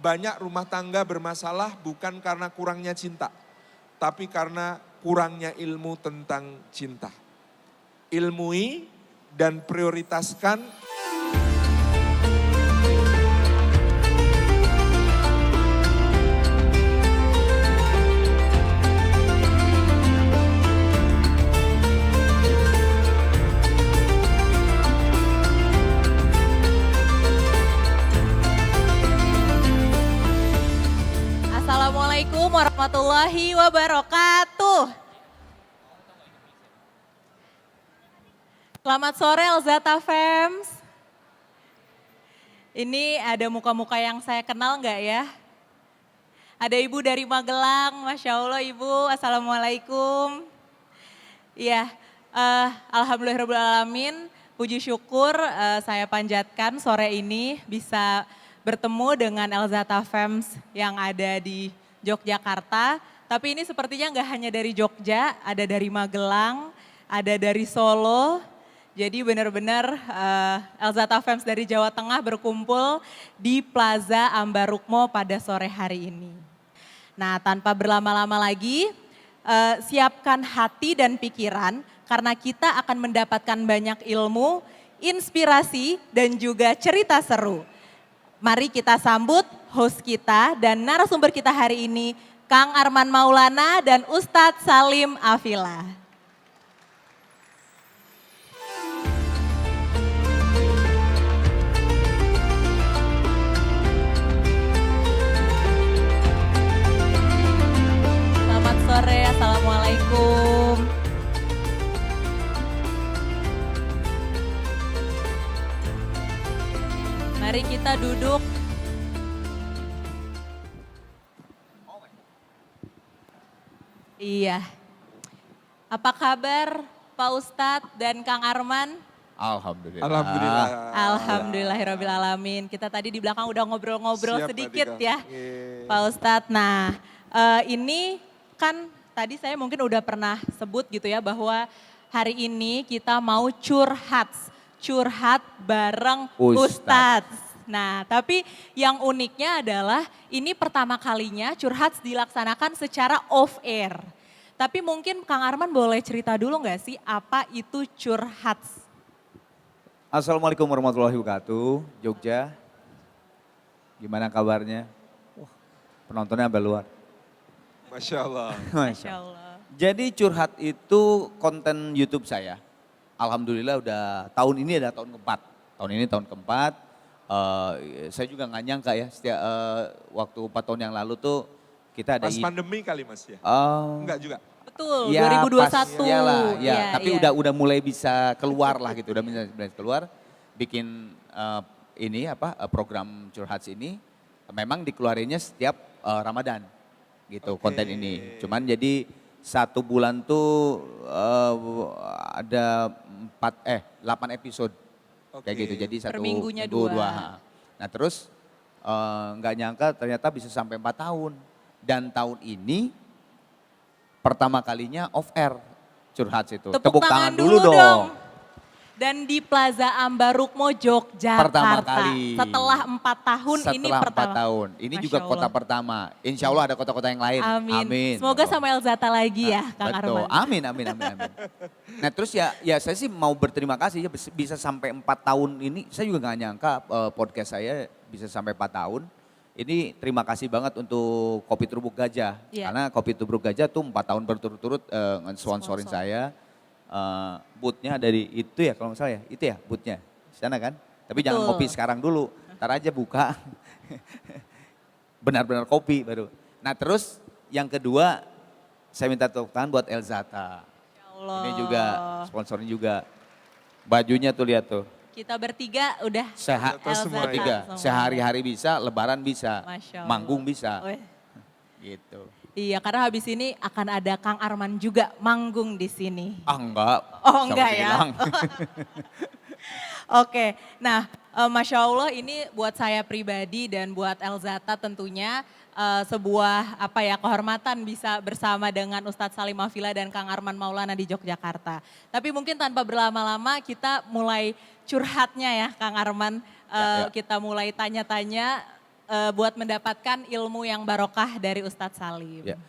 banyak rumah tangga bermasalah bukan karena kurangnya cinta, tapi karena kurangnya ilmu tentang cinta. Ilmui dan prioritaskan. Assalamualaikum warahmatullahi wabarakatuh. Selamat sore Elzata Fams. Ini ada muka-muka yang saya kenal nggak ya? Ada ibu dari Magelang, Masya Allah ibu, Assalamualaikum. Iya, Alhamdulillahirrahmanirrahim, puji syukur saya panjatkan sore ini bisa bertemu dengan Elzata Fams yang ada di Yogyakarta. Tapi ini sepertinya nggak hanya dari Jogja, ada dari Magelang, ada dari Solo. Jadi benar-benar Elzata Fams dari Jawa Tengah berkumpul di Plaza Ambarukmo pada sore hari ini. Nah, tanpa berlama-lama lagi, siapkan hati dan pikiran karena kita akan mendapatkan banyak ilmu, inspirasi dan juga cerita seru. Mari kita sambut host kita dan narasumber kita hari ini, Kang Arman Maulana dan Ustadz Salim Afila. Selamat sore, Assalamualaikum. Mari kita duduk. Iya. Apa kabar Pak Ustadz dan Kang Arman? Alhamdulillah. Alhamdulillah. Alhamdulillahirrahmanirrahim. Kita tadi di belakang udah ngobrol-ngobrol Siap, sedikit Mbak Dika. ya Pak Ustadz. Nah ini kan tadi saya mungkin udah pernah sebut gitu ya bahwa hari ini kita mau curhat bareng Ustadz. Nah tapi yang uniknya adalah ini pertama kalinya curhat dilaksanakan secara off air. Tapi mungkin Kang Arman boleh cerita dulu nggak sih apa itu curhat? Assalamualaikum warahmatullahi wabarakatuh. Jogja, gimana kabarnya? Wah, penontonnya sampai luar. Masya Allah. Masya Allah. Jadi curhat itu konten YouTube saya. Alhamdulillah udah tahun ini ada tahun keempat. Tahun ini tahun keempat. Saya juga nggak nyangka ya, setiap waktu 4 tahun yang lalu tuh kita ada Pas pandemi kali Mas ya? Enggak juga? Betul, ya, 2021. Tapi udah mulai bisa keluar lah gitu, udah bisa keluar. Bikin program curhat ini memang dikeluarinnya setiap Ramadan gitu konten ini. Cuman jadi 1 bulan tuh ada 8 episode. Kayak gitu, jadi per minggunya 2. Nah terus nggak nyangka ternyata bisa sampai 4 tahun. Dan tahun ini pertama kalinya off air curhat itu. Tepuk tangan dulu dong. Dan di Plaza Ambarukmo Yogyakarta. Pertama kali. Setelah 4 tahun ini pertama. Setelah 4 tahun. Ini Masya juga kota Allah. pertama. Insya Allah ada kota-kota yang lain. Amin. Semoga sama Elzata lagi ya Kang Betul. Arman. Amin. Nah terus ya saya sih mau berterima kasih ya bisa sampai 4 tahun ini. Saya juga gak nyangka podcast saya bisa sampai 4 tahun. Ini terima kasih banget untuk Kopi Tubruk Gajah. Iya. Karena Kopi Tubruk Gajah tuh 4 tahun berturut-turut nge-sponsorin saya. Bootnya dari itu ya kalau nggak salah ya, itu ya bootnya. Di sana kan. Tapi jangan Betul. kopi sekarang dulu. Ntar aja buka. Benar-benar kopi baru. Nah terus yang kedua saya minta tepuk tangan buat Elzata. Ya Allah. Ini juga sponsorin juga. Bajunya tuh lihat tuh. Kita bertiga udah Elzata semua ya. Bertiga. semua. Sehari-hari bisa, lebaran bisa, Masya Allah. manggung bisa. Weh. Gitu. Iya karena habis ini akan ada Kang Arman juga manggung di sini. Enggak. Oh, siapa enggak ya? bilang. Oke, nah Masya Allah ini buat saya pribadi dan buat Elzata tentunya sebuah kehormatan bisa bersama dengan Ustadz Salim Afila dan Kang Arman Maulana di Yogyakarta. Tapi mungkin tanpa berlama-lama kita mulai curhatnya ya Kang Arman, Ya. kita mulai tanya-tanya buat mendapatkan ilmu yang barokah dari Ustadz Salim. Ya.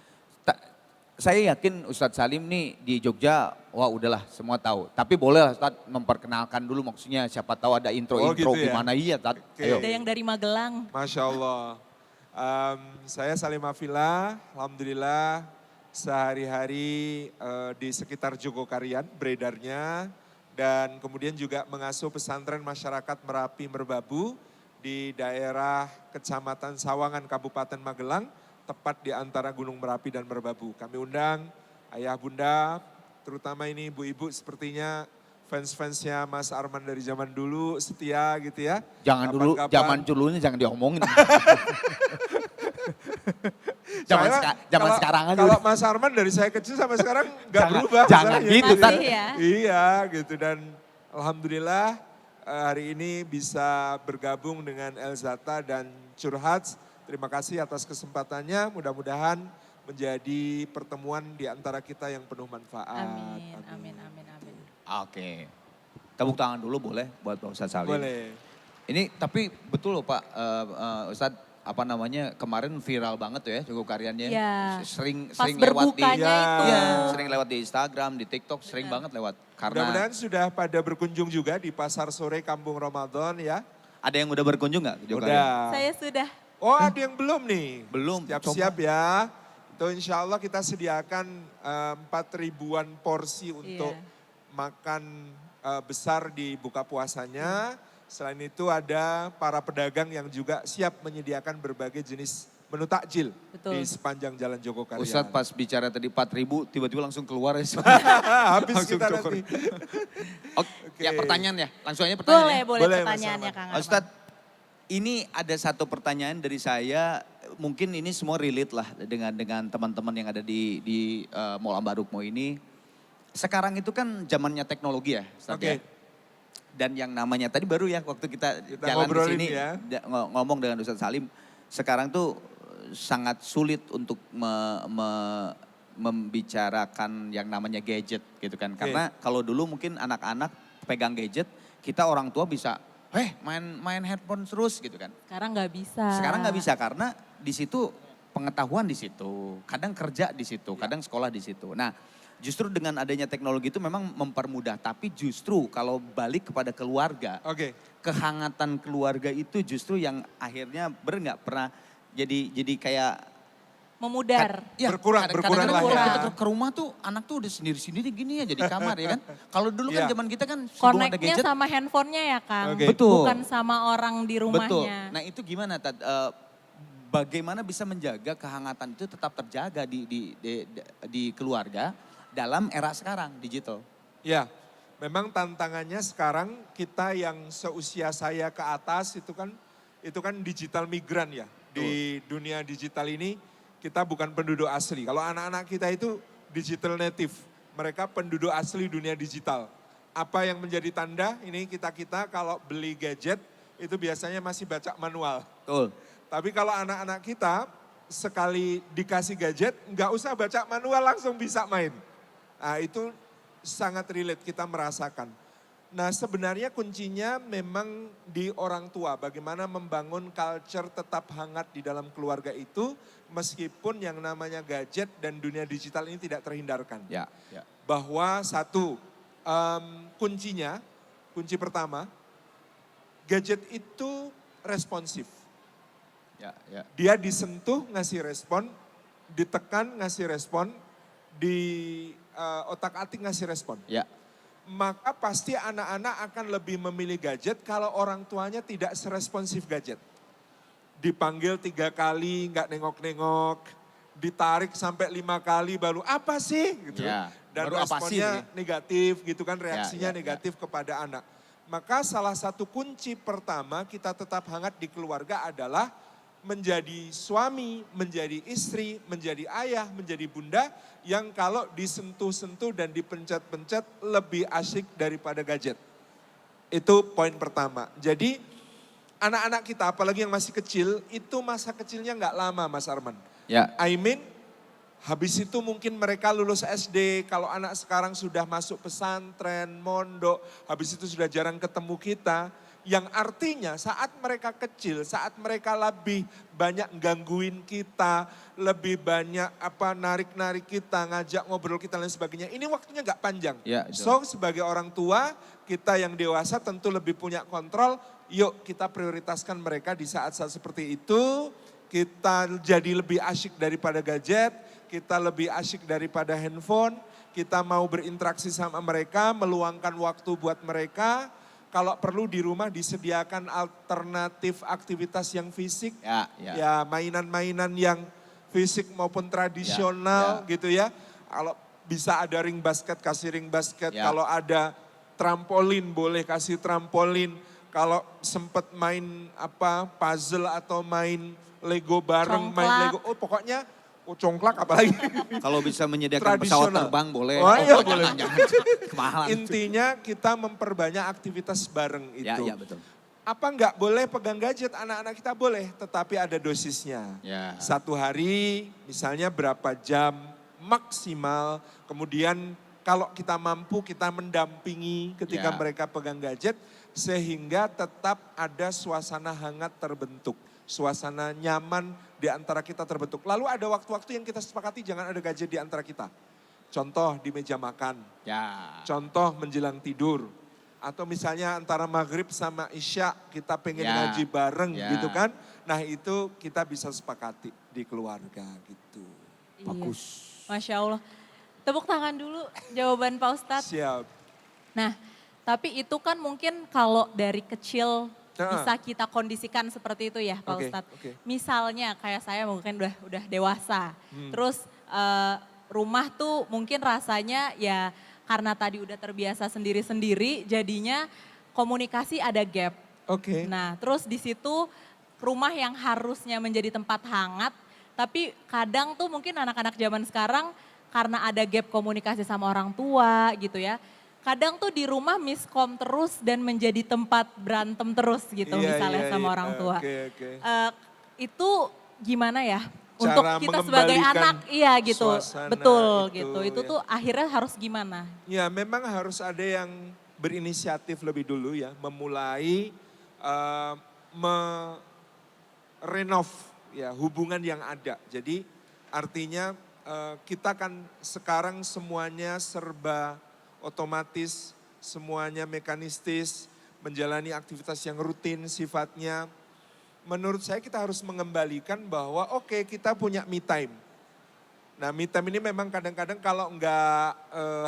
Saya yakin Ustadz Salim nih di Jogja, wah udahlah semua tahu. Tapi boleh lah Ustadz memperkenalkan dulu, maksudnya siapa tahu ada intro-intro gitu ya? gimana, iya Ustadz. Oke. Ayo. Ada yang dari Magelang. Masya Allah. Saya Salim Afila, alhamdulillah sehari-hari di sekitar Jogokarian beredarnya. Dan kemudian juga mengasuh pesantren masyarakat Merapi Merbabu di daerah Kecamatan Sawangan, Kabupaten Magelang, tepat di antara Gunung Merapi dan Merbabu. Kami undang ayah bunda, terutama ini ibu-ibu sepertinya fans-fansnya Mas Arman dari zaman dulu, setia gitu ya. Jangan dulu, Kapan-kapan. zaman dulunya jangan diomongin. Zaman sekarang aja. Kalau Mas Arman dari saya kecil sampai sekarang nggak berubah. Jangan misalnya. gitu, Tan. Masih ya. Iya gitu, dan alhamdulillah hari ini bisa bergabung dengan Elzata dan Curhat. Terima kasih atas kesempatannya, mudah-mudahan menjadi pertemuan di antara kita yang penuh manfaat. Amin. Oke. Tepuk tangan dulu boleh buat Pak Ustadz Salim. Boleh. Ini tapi betul loh Pak Ustadz, apa namanya, kemarin viral banget tuh ya Jogokariannya. Iya. Sering Pas lewat di berbukanya itu. Iya, sering lewat di Instagram, di TikTok, sering banget lewat. Karena Mudah-mudahan sudah pada berkunjung juga di Pasar Sore Kampung Ramadan ya. ada yang udah berkunjung nggak ke Jogokarian? Udah. Saya sudah. Oh ada yang belum nih? Belum, Siap-siap ya. Itu insya Allah kita sediakan 4.000-an porsi untuk makan besar di buka puasanya. Selain itu ada para pedagang yang juga siap menyediakan berbagai jenis menu takjil Betul. di sepanjang Jalan Jogokarian. Ustadz pas bicara tadi 4.000 tiba-tiba langsung keluar ya. Habis Langsung kita Jogor. nanti. Oke, ya pertanyaan ya, langsung aja pertanyaan ya. Boleh Boleh, Mas pertanyaannya Arman. Kang Arman. Ustadz, ini ada satu pertanyaan dari saya, mungkin ini semua relate lah dengan teman-teman yang ada di Mall Ambarukmo ini. Sekarang itu kan zamannya teknologi ya, Ustadz Oke. ya. Dan yang namanya tadi baru ya waktu kita jalan di ngobrolin sini ya. ngomong dengan Ustadz Salim, sekarang tuh sangat sulit untuk membicarakan yang namanya gadget gitu kan. Oke. Karena kalau dulu mungkin anak-anak pegang gadget, kita orang tua bisa, main handphone terus gitu kan. Sekarang nggak bisa. Sekarang nggak bisa karena di situ pengetahuan di situ, kadang kerja di situ, kadang sekolah di situ. Nah, justru dengan adanya teknologi itu memang mempermudah, tapi justru kalau balik kepada keluarga, Oke. kehangatan keluarga itu justru yang akhirnya nggak pernah jadi kayak Memudar. Berkurang lah kalau ya. kita ke rumah tuh anak tuh udah sendiri-sendiri gini aja di kamar ya kan. Kalau dulu kan Iya. zaman kita kan sebelum ada Connect-nya gadget. sama handphonenya ya Kang. Oke. Betul. Bukan sama orang di Betul. rumahnya. Nah itu gimana Tad? Bagaimana bisa menjaga kehangatan itu tetap terjaga di keluarga dalam era sekarang digital? Ya, memang tantangannya sekarang kita yang seusia saya ke atas itu kan digital migran ya. Di dunia digital ini kita bukan penduduk asli. Kalau anak-anak kita itu digital native, mereka penduduk asli dunia digital. Apa yang menjadi tanda ini kita kalau beli gadget itu biasanya masih baca manual. Betul. Tapi kalau anak-anak kita sekali dikasih gadget nggak usah baca manual langsung bisa main. Nah itu sangat relate kita merasakan. Nah sebenarnya kuncinya memang di orang tua. Bagaimana membangun culture tetap hangat di dalam keluarga itu. Meskipun yang namanya gadget dan dunia digital ini tidak terhindarkan. Ya. Bahwa satu, kunci pertama, gadget itu responsif. Ya. Dia disentuh ngasih respon, ditekan ngasih respon, di otak-atik ngasih respon. Ya. Maka pasti anak-anak akan lebih memilih gadget kalau orang tuanya tidak seresponsif gadget. Dipanggil 3 kali nggak nengok-nengok, ditarik sampai 5 kali baru apa sih gitu. Ya, Dan baru apa sih responnya ini? negatif gitu kan, reaksinya Ya. negatif kepada anak. Maka salah satu kunci pertama kita tetap hangat di keluarga adalah menjadi suami, menjadi istri, menjadi ayah, menjadi bunda yang kalau disentuh-sentuh dan dipencet-pencet lebih asyik daripada gadget. Itu poin pertama. Jadi anak-anak kita apalagi yang masih kecil itu masa kecilnya nggak lama Mas Arman. Ya. I mean habis itu mungkin mereka lulus SD, kalau anak sekarang sudah masuk pesantren, mondok, habis itu sudah jarang ketemu kita. Yang artinya saat mereka kecil, saat mereka lebih banyak gangguin kita, lebih banyak narik-narik kita, ngajak ngobrol kita dan sebagainya. Ini waktunya nggak panjang. Ya, itu. So sebagai orang tua, kita yang dewasa tentu lebih punya kontrol. Yuk kita prioritaskan mereka di saat-saat seperti itu. Kita jadi lebih asyik daripada gadget, kita lebih asyik daripada handphone. Kita mau berinteraksi sama mereka, meluangkan waktu buat mereka. Kalau perlu di rumah disediakan alternatif aktivitas yang fisik. Ya mainan-mainan yang fisik maupun tradisional gitu ya. Kalau bisa ada ring basket, kasih ring basket. Kalau ada trampolin, boleh kasih trampolin. Kalau sempat main puzzle atau main Lego bareng, main Lego. Pokoknya congklak apalagi. Kalau bisa menyediakan pesawat terbang boleh. Iya boleh. Jangan. Kemahalan. Intinya kita memperbanyak aktivitas bareng itu. Ya betul. Apa enggak boleh pegang gadget anak-anak kita boleh, tetapi ada dosisnya. Satu hari misalnya berapa jam maksimal, kemudian kalau kita mampu kita mendampingi ketika mereka pegang gadget sehingga tetap ada suasana hangat terbentuk. Suasana nyaman di antara kita terbentuk. Lalu ada waktu-waktu yang kita sepakati jangan ada gadget di antara kita. Contoh di meja makan, contoh menjelang tidur. Atau misalnya antara maghrib sama isya kita pengen ngaji bareng gitu kan. Nah itu kita bisa sepakati di keluarga gitu. Bagus. Masya Allah. Tepuk tangan dulu jawaban Pak Ustadz. Siap. Nah tapi itu kan mungkin kalau dari kecil bisa kita kondisikan seperti itu ya Pak Ustadz. Misalnya kayak saya mungkin udah dewasa. Terus rumah tuh mungkin rasanya ya karena tadi udah terbiasa sendiri-sendiri jadinya komunikasi ada gap. Nah terus di situ rumah yang harusnya menjadi tempat hangat. Tapi kadang tuh mungkin anak-anak zaman sekarang karena ada gap komunikasi sama orang tua gitu ya. Kadang tuh di rumah miskom terus dan menjadi tempat berantem terus gitu misalnya sama orang tua. Itu gimana ya? Untuk kita sebagai anak, iya gitu, betul gitu. Itu tuh akhirnya harus gimana? Ya memang harus ada yang berinisiatif lebih dulu ya. Memulai merenov ya hubungan yang ada. Jadi artinya kita kan sekarang semuanya serba otomatis, semuanya mekanistis, menjalani aktivitas yang rutin sifatnya. Menurut saya kita harus mengembalikan bahwa kita punya me time. Nah me time ini memang kadang-kadang kalau enggak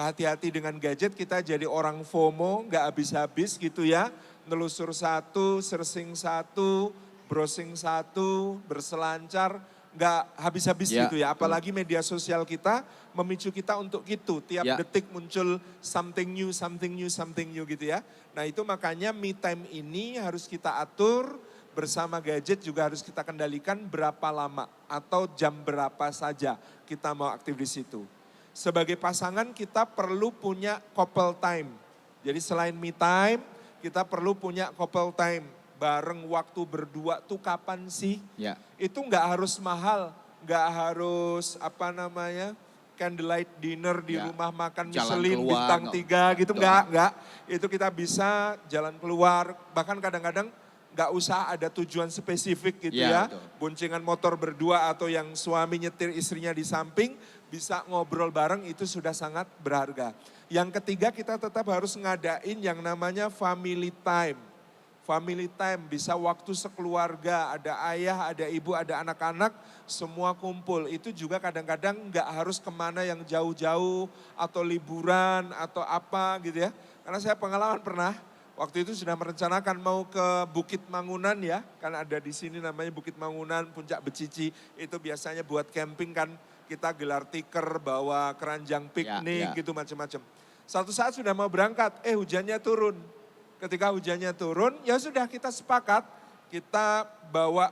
hati-hati dengan gadget kita jadi orang FOMO, enggak habis-habis gitu ya. Nelusur satu, searching satu, browsing satu, berselancar. Enggak habis-habis gitu ya. Apalagi media sosial kita memicu kita untuk gitu. Tiap detik muncul something new, something new, something new gitu ya. Nah itu makanya me time ini harus kita atur bersama gadget juga harus kita kendalikan berapa lama atau jam berapa saja kita mau aktif di situ. Sebagai pasangan kita perlu punya couple time. Jadi selain me time kita perlu punya couple time. Bareng waktu berdua tuh kapan sih? Itu nggak harus mahal, nggak harus candlelight dinner di rumah makan Michelin bintang 3 gitu, enggak. Itu kita bisa jalan keluar, bahkan kadang-kadang nggak usah ada tujuan spesifik gitu ya. Boncengan motor berdua atau yang suami nyetir istrinya di samping, bisa ngobrol bareng itu sudah sangat berharga. Yang ketiga kita tetap harus ngadain yang namanya family time. Family time bisa waktu sekeluarga, ada ayah, ada ibu, ada anak-anak, semua kumpul. Itu juga kadang-kadang nggak harus kemana yang jauh-jauh atau liburan atau apa gitu ya. Karena saya pengalaman pernah, waktu itu sudah merencanakan mau ke Bukit Mangunan ya. Kan ada di sini namanya Bukit Mangunan, Puncak Becici. Itu biasanya buat camping kan kita gelar tikar, bawa keranjang piknik gitu macam-macam. Suatu saat sudah mau berangkat, hujannya turun. Ketika hujannya turun, ya sudah kita sepakat, kita bawa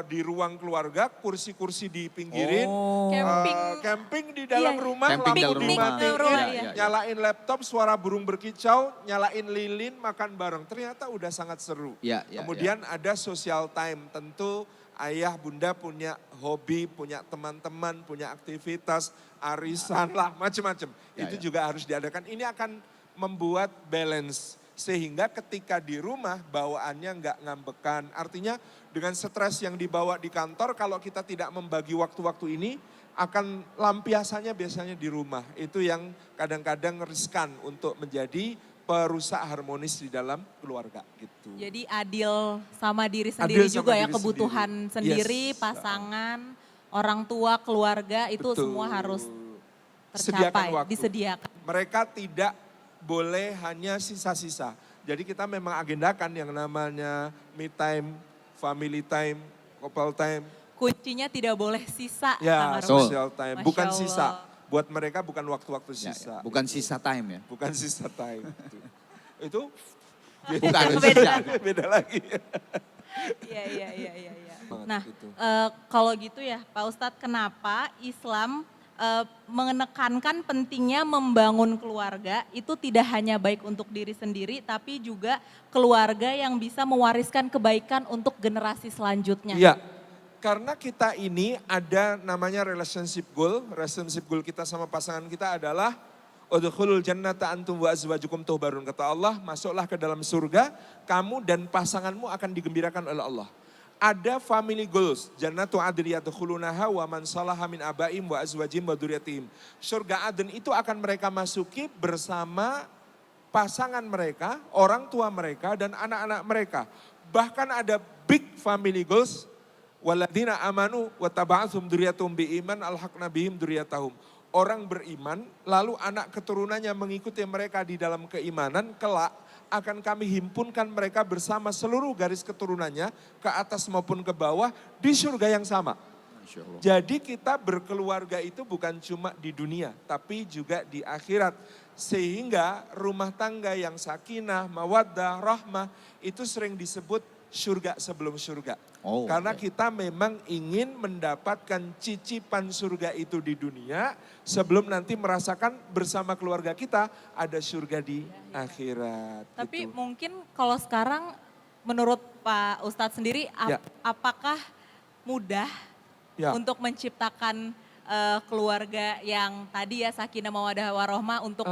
di ruang keluarga, kursi-kursi dipinggirin, camping di dalam rumah, lampu dimatiin, nyalain laptop, suara burung berkicau, nyalain lilin, makan bareng. Ternyata udah sangat seru. Kemudian ada social time, tentu ayah bunda punya hobi, punya teman-teman, punya aktivitas, arisan lah, macam-macam. Itu juga harus diadakan. Ini akan membuat balance. Sehingga ketika di rumah bawaannya nggak ngambekan. Artinya dengan stres yang dibawa di kantor, kalau kita tidak membagi waktu-waktu ini, akan lampiasannya biasanya di rumah. Itu yang kadang-kadang riskan untuk menjadi perusak harmonis di dalam keluarga gitu. Jadi adil sama diri sendiri Adil sama juga ya, diri kebutuhan sendiri, Yes. pasangan, orang tua, keluarga itu Betul. semua harus Sediakan tercapai, waktu. disediakan. Mereka tidak boleh hanya sisa-sisa. Jadi kita memang agendakan yang namanya me time, family time, couple time. Kuncinya tidak boleh sisa. Ya, Kang Arman. social time. Masya Bukan Allah. sisa. Buat mereka bukan waktu-waktu Ya, sisa. ya. Bukan sisa time ya. Bukan sisa time. Itu Bukan Beda. sisa. beda lagi. Iya, iya, iya, iya. Banget Nah, gitu. kalau gitu ya Pak Ustadz, kenapa Islam menekankan pentingnya membangun keluarga itu tidak hanya baik untuk diri sendiri, tapi juga keluarga yang bisa mewariskan kebaikan untuk generasi selanjutnya. Iya, karena kita ini ada namanya relationship goal. Relationship goal kita sama pasangan kita adalah udkhulul jannata antum wa azwajukum tuhbarun. Kata Allah, masuklah ke dalam surga, kamu dan pasanganmu akan digembirakan oleh Allah. Ada family goals, jannatu adn yadkhulunaha wa man salaha min abaihim wa azwajihim wa dzurriyyatihim. Surga Aden itu akan mereka masuki bersama pasangan mereka, orang tua mereka dan anak-anak mereka. Bahkan ada big family goals, waladina amanu wa taba'athum dzurriyyatuhum biiman alhaqna bihim dzurriyyatahum. Orang beriman, lalu anak keturunannya mengikuti mereka di dalam keimanan, kelak akan kami himpunkan mereka bersama seluruh garis keturunannya ke atas maupun ke bawah di surga yang sama. Masya Allah. Jadi kita berkeluarga itu bukan cuma di dunia, tapi juga di akhirat. Sehingga rumah tangga yang sakinah, mawaddah, rahmah itu sering disebut surga sebelum surga. Oh, Karena oke. kita memang ingin mendapatkan cicipan surga itu di dunia sebelum nanti merasakan bersama keluarga kita ada surga di akhirat. Tapi gitu. mungkin kalau sekarang menurut Pak Ustadz sendiri, Ya. apakah mudah Ya. untuk menciptakan keluarga yang tadi ya sakinah mawaddah warohmah untuk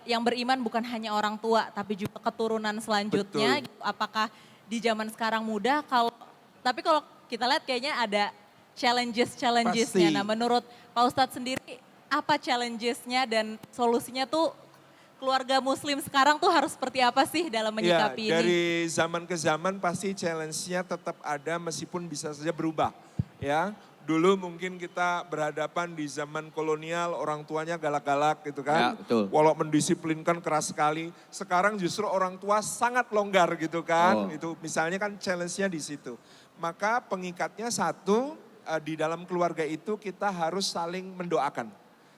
yang beriman bukan hanya orang tua tapi juga keturunan selanjutnya. Betul. Apakah di zaman sekarang mudah? Tapi kalau kita lihat kayaknya ada challenges-nya. Pasti. Nah, menurut Pak Ustadz sendiri apa challenges-nya dan solusinya tuh keluarga muslim sekarang tuh harus seperti apa sih dalam menyikapi ini? Dari zaman ke zaman pasti challenge-nya tetap ada meskipun bisa saja berubah. Ya, dulu mungkin kita berhadapan di zaman kolonial orang tuanya galak-galak gitu kan. Ya, betul. Walau mendisiplinkan keras sekali. Sekarang justru orang tua sangat longgar gitu kan. Oh. Itu misalnya kan challenge-nya di situ. Maka pengikatnya satu, di dalam keluarga itu kita harus saling mendoakan.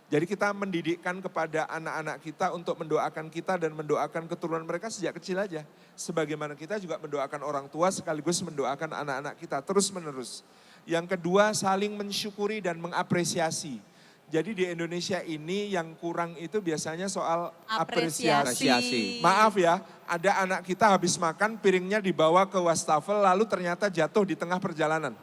Jadi kita mendidikkan kepada anak-anak kita untuk mendoakan kita dan mendoakan keturunan mereka sejak kecil aja. Sebagaimana kita juga mendoakan orang tua sekaligus mendoakan anak-anak kita terus menerus. Yang kedua saling mensyukuri dan mengapresiasi. Jadi di Indonesia ini yang kurang itu biasanya soal apresiasi. Apresiasi. Maaf ya, ada anak kita habis makan piringnya dibawa ke wastafel lalu ternyata jatuh di tengah perjalanan.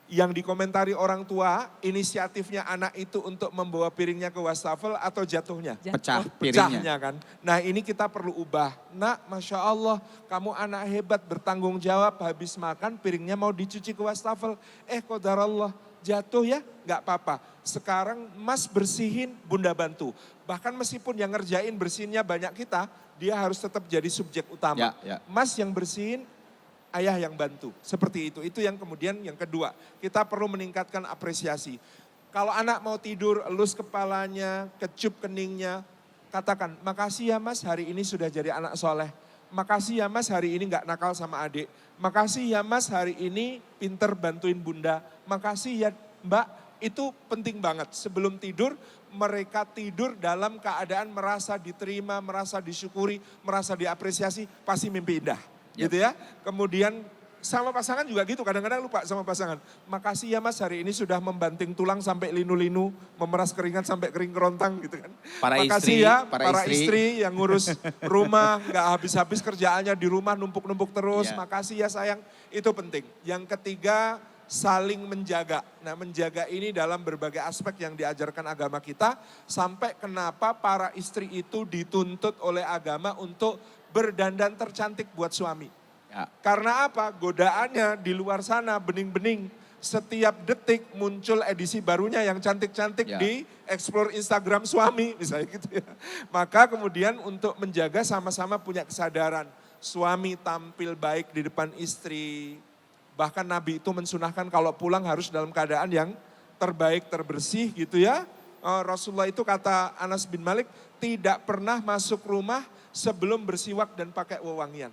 Yang dikomentari orang tua, inisiatifnya anak itu untuk membawa piringnya ke wastafel atau jatuhnya? Pecah piringnya. Pecahnya kan. Nah ini kita perlu ubah. Nak, Masya Allah kamu anak hebat bertanggung jawab habis makan piringnya mau dicuci ke wastafel. Qadarallah jatuh ya gak apa-apa. Sekarang mas bersihin bunda bantu. Bahkan meskipun yang ngerjain bersihinnya banyak kita, dia harus tetap jadi subjek utama. Ya, ya. Mas yang bersihin, ayah yang bantu. Seperti itu. Itu yang kemudian yang kedua. Kita perlu meningkatkan apresiasi. Kalau anak mau tidur, elus kepalanya, kecup keningnya. Katakan, makasih ya mas hari ini sudah jadi anak soleh. Makasih ya mas hari ini gak nakal sama adik. Makasih ya mas hari ini pinter bantuin bunda. Makasih ya mbak, itu penting banget. Sebelum tidur, mereka tidur dalam keadaan merasa diterima, merasa disyukuri, merasa diapresiasi, pasti mimpi indah. Yep. Gitu ya. Kemudian sama pasangan juga gitu, kadang-kadang lupa sama pasangan. Makasih ya mas hari ini sudah membanting tulang sampai linu-linu, memeras keringat sampai kering kerontang gitu kan. Para Makasih istri, ya para istri yang ngurus rumah, gak habis-habis kerjaannya di rumah numpuk-numpuk terus. Ya. Makasih ya sayang, itu penting. Yang ketiga saling menjaga. Nah menjaga ini dalam berbagai aspek yang diajarkan agama kita. Sampai kenapa para istri itu dituntut oleh agama untuk berdandan tercantik buat suami. Ya. Karena apa? Godaannya di luar sana bening-bening. Setiap detik muncul edisi barunya yang cantik-cantik Ya. di explore Instagram suami misalnya gitu ya. Maka kemudian untuk menjaga sama-sama punya kesadaran. Suami tampil baik di depan istri. Bahkan Nabi itu mensunahkan kalau pulang harus dalam keadaan yang terbaik, terbersih gitu ya. Rasulullah itu kata Anas bin Malik tidak pernah masuk rumah sebelum bersiwak dan pakai wewangian.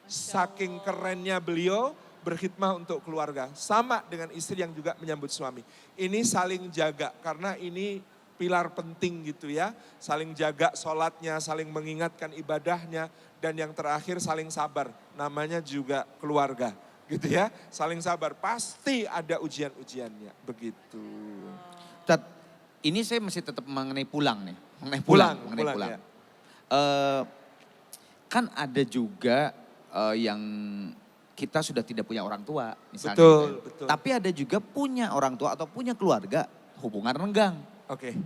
Saking kerennya beliau berkhidmah untuk keluarga. Sama dengan istri yang juga menyambut suami. Ini saling jaga karena ini pilar penting gitu ya. Saling jaga sholatnya, saling mengingatkan ibadahnya. Dan yang terakhir saling sabar. Namanya juga keluarga gitu ya. Saling sabar, pasti ada ujian-ujiannya begitu. Ustaz, ini saya masih tetap mengenai pulang nih. Mengenai Pulang, pulang. ya. Kan ada juga yang kita sudah tidak punya orang tua misalnya. Betul, gitu ya. betul. Tapi ada juga punya orang tua atau punya keluarga hubungan renggang. Oke.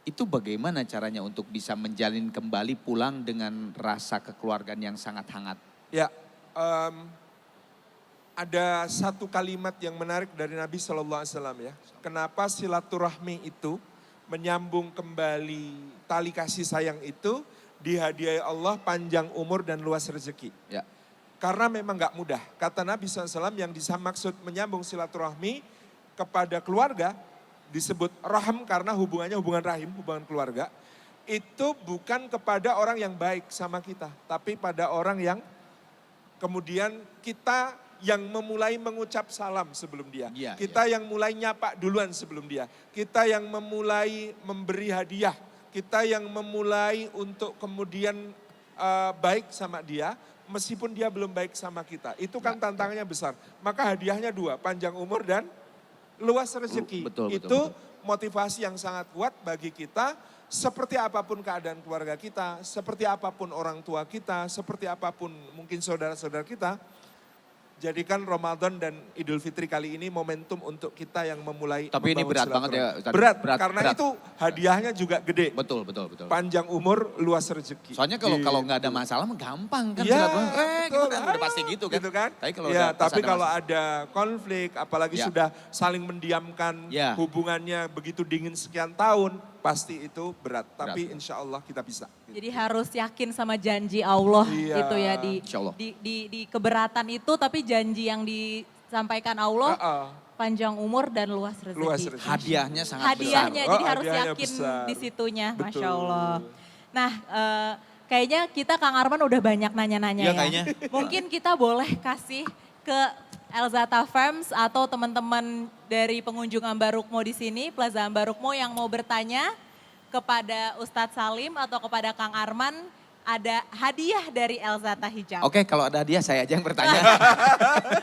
Itu bagaimana caranya untuk bisa menjalin kembali pulang dengan rasa kekeluargaan yang sangat hangat? Ya, ada satu kalimat yang menarik dari Nabi SAW ya. Kenapa silaturahmi itu menyambung kembali tali kasih sayang itu dihadiahi Allah panjang umur dan luas rezeki. Ya. Karena memang gak mudah. Kata Nabi SAW yang maksud menyambung silaturahmi kepada keluarga disebut rahim karena hubungannya hubungan rahim, hubungan keluarga. Itu bukan kepada orang yang baik sama kita, tapi pada orang yang kemudian kita yang memulai mengucap salam sebelum dia. Ya, Kita yang mulai nyapa duluan sebelum dia. Kita yang memulai memberi hadiah. Kita yang memulai untuk kemudian baik sama dia meskipun dia belum baik sama kita. Itu kan tantangannya besar. Maka hadiahnya dua, panjang umur dan luas rezeki. Betul, Itu motivasi yang sangat kuat bagi kita. Seperti apapun keadaan keluarga kita, seperti apapun orang tua kita, seperti apapun mungkin saudara-saudara kita. Jadikan Ramadan dan Idul Fitri kali ini momentum untuk kita yang memulai. Tapi ini membangun berat banget ya, silaturahmi. Ustaz. Berat, Berat, karena berat. itu hadiahnya juga gede. Betul. Panjang umur, luas rezeki. Soalnya kalau Gitu. nggak ada masalah mah gampang kan. Iya, silaturahmi. betul. Gitu kan, udah pasti gitu kan. Tapi kalau ya, pas tapi ada kalau masalah. ada konflik, apalagi Ya. sudah saling mendiamkan Ya. hubungannya begitu dingin sekian tahun, pasti itu berat. Tapi Berat. insya Allah kita bisa. Jadi harus yakin sama janji Allah Iya. gitu ya Insya Allah. di keberatan itu, tapi janji yang disampaikan Allah panjang umur dan luas rezeki. Luas rezeki. Hadiahnya sangat Hadiahnya, besar. jadi Oh, harus hadiahnya yakin besar. di situnya, Betul. Masya Allah. Nah, kayaknya kita Kang Arman udah banyak nanya-nanya Iya, ya. kayaknya. Mungkin kita boleh kasih ke Elzata Fams atau teman-teman dari pengunjung Ambarukmo di sini, Plaza Ambarukmo yang mau bertanya kepada Ustadz Salim atau kepada Kang Arman, ada hadiah dari Elzata Hijab. Oke, kalau ada hadiah saya aja yang bertanya.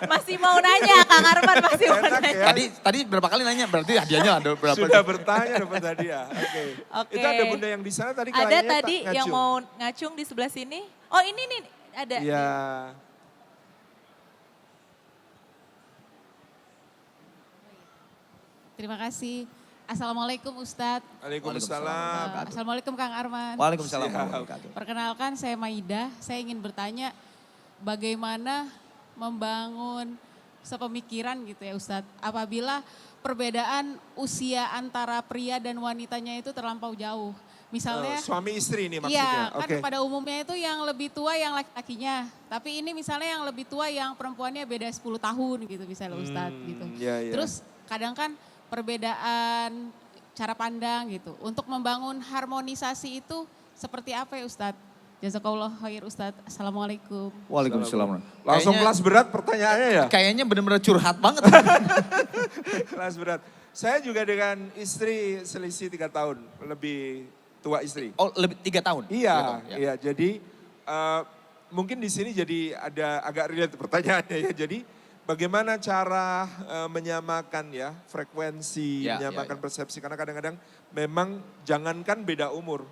Masih mau nanya, Kang Arman masih mau Enak nanya. ya. Tadi berapa kali nanya, berarti hadiahnya ada berapa? Sudah bertanya dapat hadiah. Oke. Oke. Itu ada bunda yang di sana tadi Ada kayaknya tadi tak yang ngacung. mau ngacung di sebelah sini. Oh ini nih, ada. Iya. Terima kasih. Assalamualaikum Ustadz. Waalaikumsalam. Assalamualaikum Kang Arman. Waalaikumsalam Siap. warahmatullahi wabarakatuh. Perkenalkan saya Maidah. Saya ingin bertanya bagaimana membangun sepemikiran gitu ya Ustadz. Apabila perbedaan usia antara pria dan wanitanya itu terlampau jauh. Misalnya Suami istri ini maksudnya. iya, kan Oke. pada umumnya itu yang lebih tua yang laki-lakinya. Tapi ini misalnya yang lebih tua yang perempuannya beda 10 tahun gitu misalnya Ustadz gitu. Iya, iya. Terus kadang kan perbedaan cara pandang gitu. Untuk membangun harmonisasi itu seperti apa ya Ustadz? Jazakallah khair Ustadz. Assalamualaikum. Waalaikumsalam. Langsung Kayaknya- kelas berat pertanyaannya ya. Kayaknya benar-benar curhat banget. Kelas berat. Saya juga dengan istri selisih 3 tahun. Lebih tua istri. Oh, lebih 3 tahun? Iya, 3 tahun, ya. iya. Jadi mungkin di sini jadi ada agak relate pertanyaannya ya. Jadi bagaimana cara menyamakan ya frekuensi, Ya, menyamakan ya. persepsi. Karena kadang-kadang memang jangankan beda umur,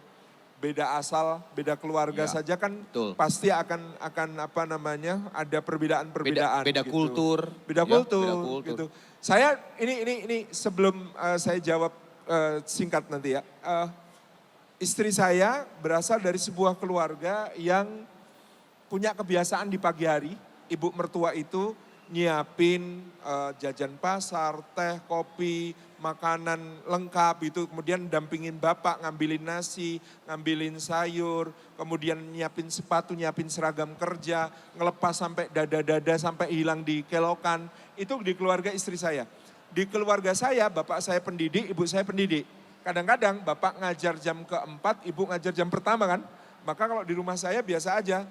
beda asal, beda keluarga Ya, saja kan betul. pasti akan apa namanya ada perbedaan-perbedaan. Beda gitu. kultur. Beda Ya, kultur, beda kultur. gitu. Saya ini sebelum saya jawab singkat nanti ya. Istri saya berasal dari sebuah keluarga yang punya kebiasaan di pagi hari, ibu mertua itu nyiapin jajan pasar, teh, kopi, makanan lengkap itu, kemudian dampingin bapak ngambilin nasi, ngambilin sayur, kemudian nyiapin sepatu, nyiapin seragam kerja, ngelepas sampai dada-dada sampai hilang di kelokan. Itu di keluarga istri saya. Di keluarga saya, bapak saya pendidik, ibu saya pendidik. Kadang-kadang bapak ngajar jam keempat, ibu ngajar jam pertama kan. Maka kalau di rumah saya biasa aja,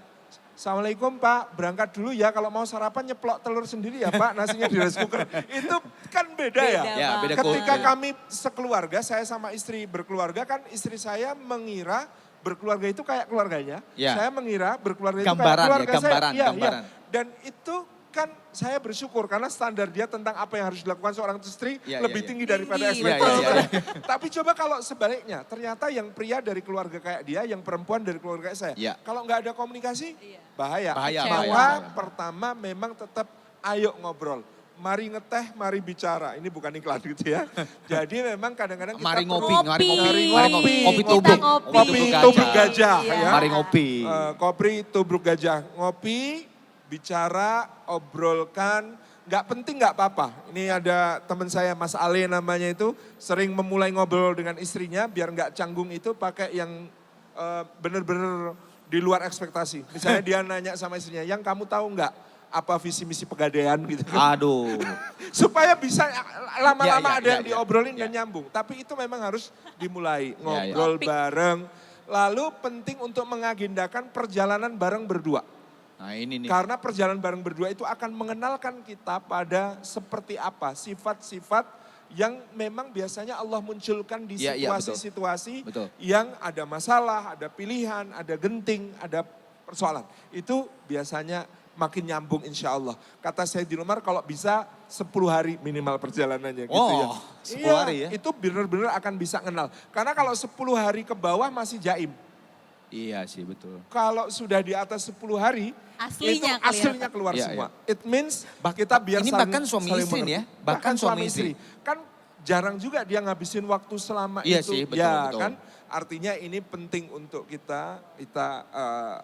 Assalamualaikum Pak, berangkat dulu ya, kalau mau sarapan nyeplok telur sendiri ya Pak, nasinya di rice cooker. Itu kan beda ya. Ya, beda Ketika kultur. kami sekeluarga, saya sama istri berkeluarga kan istri saya mengira berkeluarga itu kayak keluarganya. Ya. Saya mengira berkeluarga itu Gambaran kayak ya, keluarga gambaran, saya. Iya, gambaran. iya. Dan itu kan saya bersyukur karena standar dia tentang apa yang harus dilakukan seorang istri Ya, lebih ya, ya. tinggi daripada Tinggi, ekspektasi. betul. Tapi coba kalau sebaliknya, ternyata yang pria dari keluarga kayak dia, yang perempuan dari keluarga kayak saya. Ya. Kalau nggak ada komunikasi, bahaya. Bahaya, Maka bahaya. pertama memang tetap ayo ngobrol. Mari ngeteh, mari bicara. Ini bukan iklan gitu ya. Jadi memang kadang-kadang kita Mari perlu- ngopi, mari ngopi, Mari mari ngopi. ngopi Kita tubruk, ngopi. Kopi tubruk gajah Iya. ya. Mari ngopi. Kopi tubruk gajah. Ngopi, bicara, obrolkan. Nggak penting nggak apa-apa. Ini ada teman saya Mas Ale namanya itu. Sering memulai ngobrol dengan istrinya biar nggak canggung itu pakai yang bener-bener di luar ekspektasi. Misalnya dia nanya sama istrinya, yang kamu tahu nggak apa visi misi pegadaian gitu. Aduh. Supaya bisa Ya, ya, lama-lama ada ya, yang ya. diobrolin dan Ya. nyambung. Tapi itu memang harus dimulai, Ya, ya. ngobrol Topik. bareng. Lalu penting untuk mengagendakan perjalanan bareng berdua. Nah ini nih. Karena perjalanan bareng berdua itu akan mengenalkan kita pada seperti apa sifat-sifat yang memang biasanya Allah munculkan di Iya, iya, betul. situasi-situasi Betul. yang ada masalah, ada pilihan, ada genting, ada persoalan. Itu biasanya makin nyambung insya Allah. Kata Sayyidina Umar kalau bisa 10 hari minimal perjalanannya gitu ya. Oh, 10 hari ya. Itu benar-benar akan bisa kenal. Karena kalau 10 hari ke bawah masih jaim. Iya sih betul. Kalau sudah di atas 10 hari, Aslinya itu aslinya keluar Iya, semua. It means kita biar ini saling- bahkan suami saling istri nih mengerti. ya, bahkan suami istri. Kan jarang juga dia ngabisin waktu selama Iya itu. sih, betul, ya betul. kan, artinya ini penting untuk kita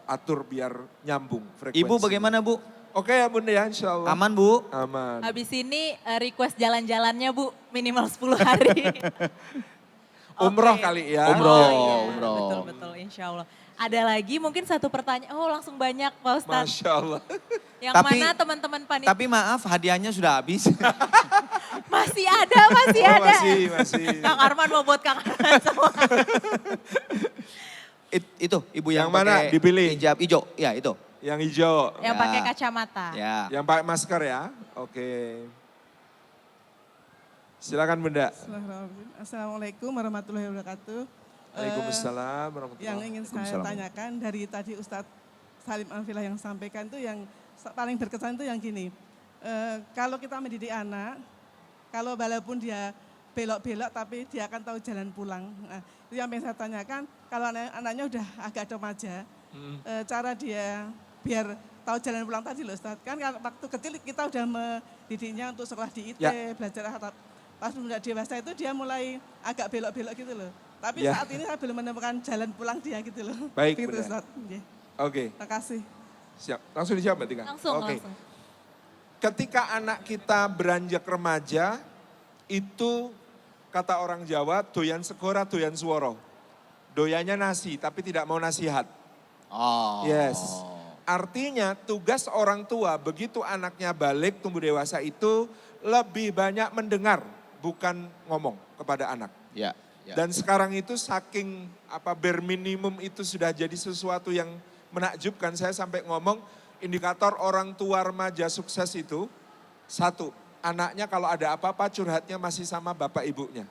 atur biar nyambung frekuensi. Ibu bagaimana Bu? Oke ya Bunda ya insya Allah. Aman Bu? Aman. Habis ini request jalan-jalannya Bu, minimal 10 hari. Umroh Oke. kali ya. Umroh. Oh, iya. umroh. Betul-betul insya Allah. Ada lagi mungkin satu pertanyaan, oh langsung banyak Pak Ustadz. Masya Allah. Yang Tapi- mana teman-teman panitia, Tapi maaf hadiahnya sudah habis. masih ada, masih Oh, ada. masih. Kang Arman mau buat Kang Arman semua. Itu ibu yang, Yang mana? pakai Dipilih. hijab hijau. Ya itu. Yang hijau. Yang Ya. pakai kacamata. Ya. Yang pakai masker ya. Oke. Silakan Bunda. Assalamualaikum warahmatullahi wabarakatuh. Waalaikumsalam warahmatullahi Yang ingin saya Waalaikumsalam. tanyakan dari tadi Ustadz Salim Alfilah yang sampaikan itu yang paling berkesan itu yang gini. Kalau kita mendidik anak, kalau walaupun dia belok-belok tapi dia akan tahu jalan pulang. Nah, itu yang ingin saya tanyakan, kalau anaknya udah agak remaja, cara dia biar tahu jalan pulang tadi loh Ustadz. Kan waktu kecil kita udah mendidiknya untuk sekolah di IT, Ya. belajar Arab. Pas udah dewasa itu dia mulai agak belok-belok gitu loh. Tapi Ya. saat ini saya belum menemukan jalan pulang dia gitu loh. Baik, Gitu Bunda. Ustadz. Nggih. Oke, Terima kasih. siap. Langsung dijawab berarti kan? Langsung, Oke. langsung. Ketika anak kita beranjak remaja, itu kata orang Jawa, doyan segora, doyan suworo. Doyannya nasi, tapi tidak mau nasihat. Oh. Yes. Artinya tugas orang tua begitu anaknya balik tumbuh dewasa itu lebih banyak mendengar, bukan ngomong kepada anak. Ya. Ya. Dan sekarang itu saking bare minimum itu sudah jadi sesuatu yang menakjubkan. Saya sampai ngomong indikator orang tua remaja sukses itu, satu, anaknya kalau ada apa-apa curhatnya masih sama bapak ibunya.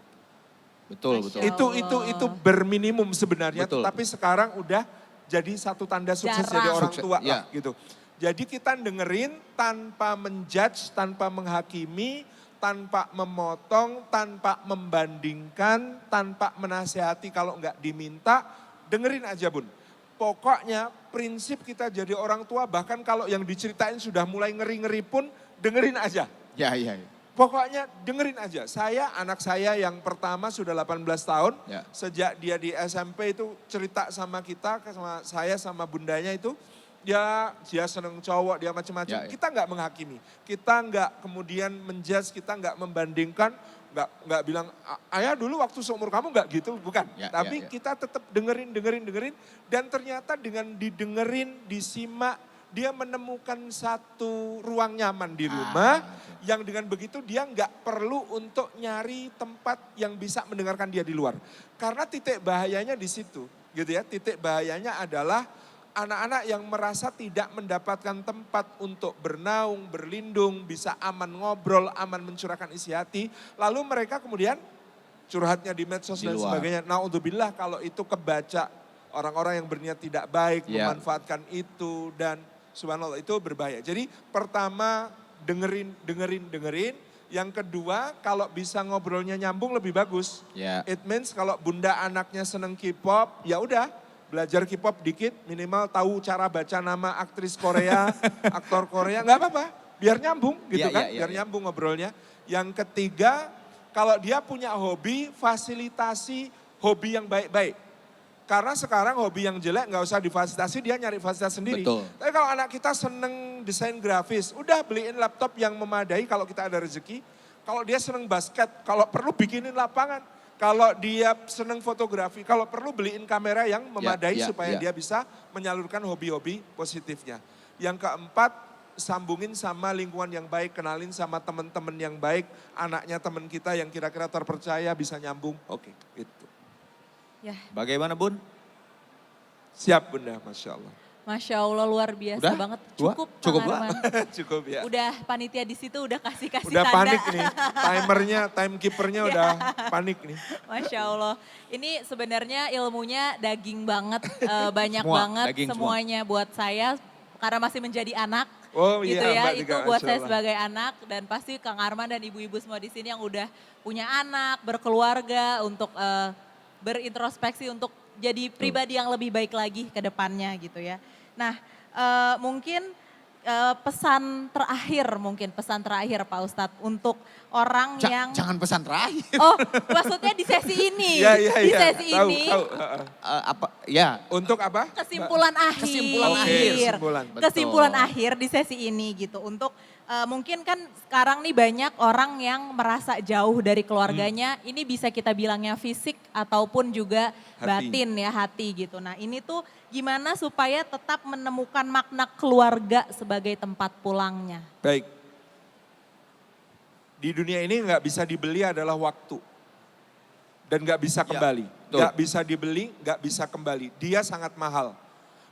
Betul, Masya betul. Allah. Itu berminimum sebenarnya, Betul. tapi sekarang udah jadi satu tanda sukses Jarang. jadi orang Sukses, tua ya. lah gitu. Jadi kita dengerin tanpa menjudge, tanpa menghakimi, tanpa memotong, tanpa membandingkan, tanpa menasehati kalau enggak diminta, dengerin aja Bun. Pokoknya prinsip kita jadi orang tua bahkan kalau yang diceritain sudah mulai ngeri-ngeri pun dengerin aja. Ya, ya, ya. Pokoknya dengerin aja. Anak saya yang pertama sudah 18 tahun. Ya. Sejak dia di SMP itu cerita sama kita, sama saya sama bundanya itu. ya dia seneng cowok, dia macam-macam. Ya, ya. Kita nggak menghakimi, kita nggak kemudian menjudge, kita nggak membandingkan, nggak bilang ayah dulu waktu seumur kamu nggak gitu, bukan. Ya, Tapi ya, ya. kita tetap dengerin dan ternyata dengan didengerin, disimak, dia menemukan satu ruang nyaman di rumah yang dengan begitu dia nggak perlu untuk nyari tempat yang bisa mendengarkan dia di luar. Karena titik bahayanya di situ, gitu ya. Titik bahayanya adalah anak-anak yang merasa tidak mendapatkan tempat untuk bernaung, berlindung, bisa aman ngobrol, aman mencurahkan isi hati. Lalu mereka kemudian curhatnya di medsos Di dan luar. sebagainya. Naudzubillah kalau itu kebaca orang-orang yang berniat tidak baik, Ya. memanfaatkan itu dan subhanallah itu berbahaya. Jadi pertama dengerin. Yang kedua kalau bisa ngobrolnya nyambung lebih bagus. Ya. It means kalau bunda anaknya seneng K-pop, ya udah belajar K-pop dikit, minimal tahu cara baca nama aktris Korea, aktor Korea, nggak apa-apa. Biar nyambung gitu Ya, kan, ya, ya, biar ya. nyambung ngobrolnya. Yang ketiga, kalau dia punya hobi, fasilitasi hobi yang baik-baik. Karena sekarang hobi yang jelek nggak usah difasilitasi, dia nyari fasilitas sendiri. Betul. Tapi kalau anak kita seneng desain grafis, udah beliin laptop yang memadai kalau kita ada rezeki. Kalau dia seneng basket, kalau perlu bikinin lapangan. Kalau dia seneng fotografi, kalau perlu beliin kamera yang memadai ya, supaya ya. dia bisa menyalurkan hobi-hobi positifnya. Yang keempat, sambungin sama lingkungan yang baik, kenalin sama teman-teman yang baik, anaknya teman kita yang kira-kira terpercaya bisa nyambung. Oke, gitu. Ya, Bagaimana Bun? Siap Bunda, Masya Allah. Masya Allah luar biasa Udah? banget. Dua? Cukup, Cukup, Kang Mbak? Arman. Cukup ya. Udah panitia di situ udah kasih Udah tanda. panik nih, timernya, timekeepernya udah panik nih. Masya Allah. Ini sebenarnya ilmunya daging banget, banyak Semua, banget daging semua. semuanya buat saya. Karena masih menjadi anak. Oh Gitu iya ya, Mbak itu juga, buat Masya saya Allah. sebagai anak. Dan pasti Kang Arman dan ibu-ibu semua di sini yang udah punya anak, berkeluarga, untuk berintrospeksi untuk jadi pribadi yang lebih baik lagi ke depannya gitu ya. Nah mungkin pesan terakhir Pak Ustadz untuk orang yang... Jangan pesan terakhir. Oh maksudnya di sesi ini, Iya, di iya, sesi tahu, ini tahu. Apa? Ya. Untuk apa? kesimpulan akhir. Kesimpulan Oke, kesimpulan. Kesimpulan Betul. akhir di sesi ini gitu. Untuk mungkin kan sekarang nih banyak orang yang merasa jauh dari keluarganya. Ini bisa kita bilangnya fisik ataupun juga Hati. batin ya, hati gitu. Nah ini tuh gimana supaya tetap menemukan makna keluarga sebagai tempat pulangnya. Baik. Di dunia ini nggak bisa dibeli adalah waktu. Dan nggak bisa kembali. betul. Nggak bisa dibeli, nggak bisa kembali. Dia sangat mahal.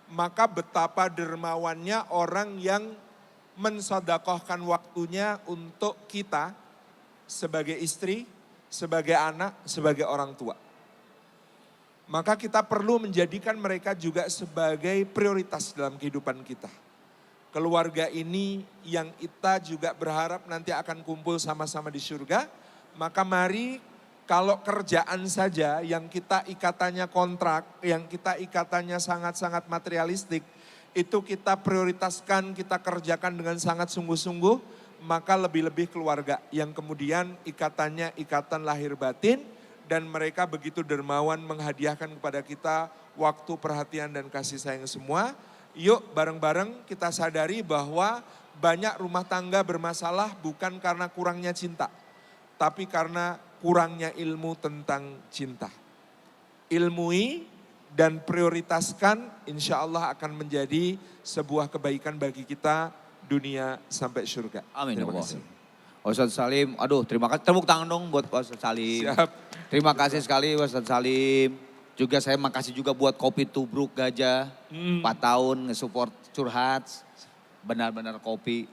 Maka betapa dermawannya orang yang mensodakohkan waktunya untuk kita sebagai istri, sebagai anak, sebagai orang tua. Maka kita perlu menjadikan mereka juga sebagai prioritas dalam kehidupan kita. Keluarga ini yang kita juga berharap nanti akan kumpul sama-sama di surga. Maka mari kalau kerjaan saja yang kita ikatannya kontrak, yang kita ikatannya sangat-sangat materialistik, itu kita prioritaskan, kita kerjakan dengan sangat sungguh-sungguh, maka lebih-lebih keluarga yang kemudian ikatannya ikatan lahir batin dan mereka begitu dermawan menghadiahkan kepada kita waktu, perhatian dan kasih sayang semua. Yuk bareng-bareng kita sadari bahwa banyak rumah tangga bermasalah bukan karena kurangnya cinta, tapi karena kurangnya ilmu tentang cinta. Ilmui dan prioritaskan, insya Allah akan menjadi sebuah kebaikan bagi kita dunia sampai surga. Amin ya Terima Allah. kasih. Ustadz Salim, aduh terima kasih. Tepuk tangan dong buat Ustadz Salim. Siap. Terima kasih sekali Ustadz Salim. Juga saya makasih juga buat Kopi Tubruk Gajah. 4 tahun nge-support curhat. Benar-benar kopi.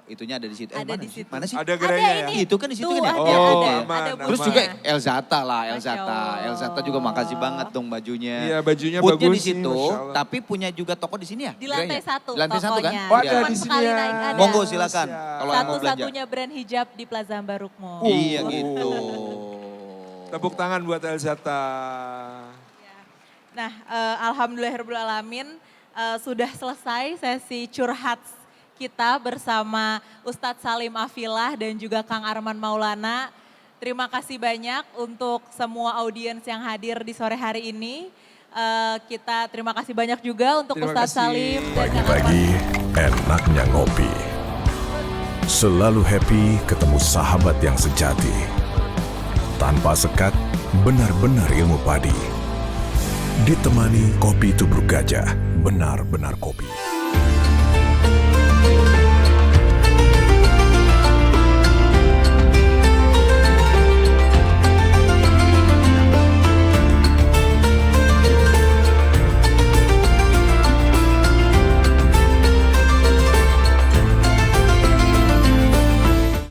Itunya ada di situ. Ada mana di sih? situ. Mana sih? Ada gerainya ya? ini. Itu kan di situ Tuh, kan ya? Ada, Oh, ada, aman, ada aman. Terus bunyinya. juga Elzata lah, Masya Elzata. Allah. Elzata juga makasih banget dong bajunya. Iya, bajunya Bootnya bagus di situ, sih, Masya Allah. tapi punya juga toko di sini ya? Di lantai Gerainya? 1 Di lantai 1 kan? tokonya. Oh ada Iya. Cuman di sini sekali ya. naik ada. Monggo silakan. Siap. Kalau yang mau belanja. Satu-satunya brand hijab di Plaza Ambarukmo. Iya gitu. Tepuk tangan buat Elzata. Nah, alhamdulillahirrahmanirrahim sudah selesai sesi curhat kita bersama Ustadz Salim Afilah dan juga Kang Arman Maulana. Terima kasih banyak untuk semua audiens yang hadir di sore hari ini. Kita terima kasih banyak juga untuk Terima Ustadz kasih. Salim dan Kang Pagi-pagi enaknya ngopi. Selalu happy ketemu sahabat yang sejati. Tanpa sekat, benar-benar ilmu padi. Ditemani kopi tubruk gajah, benar-benar kopi.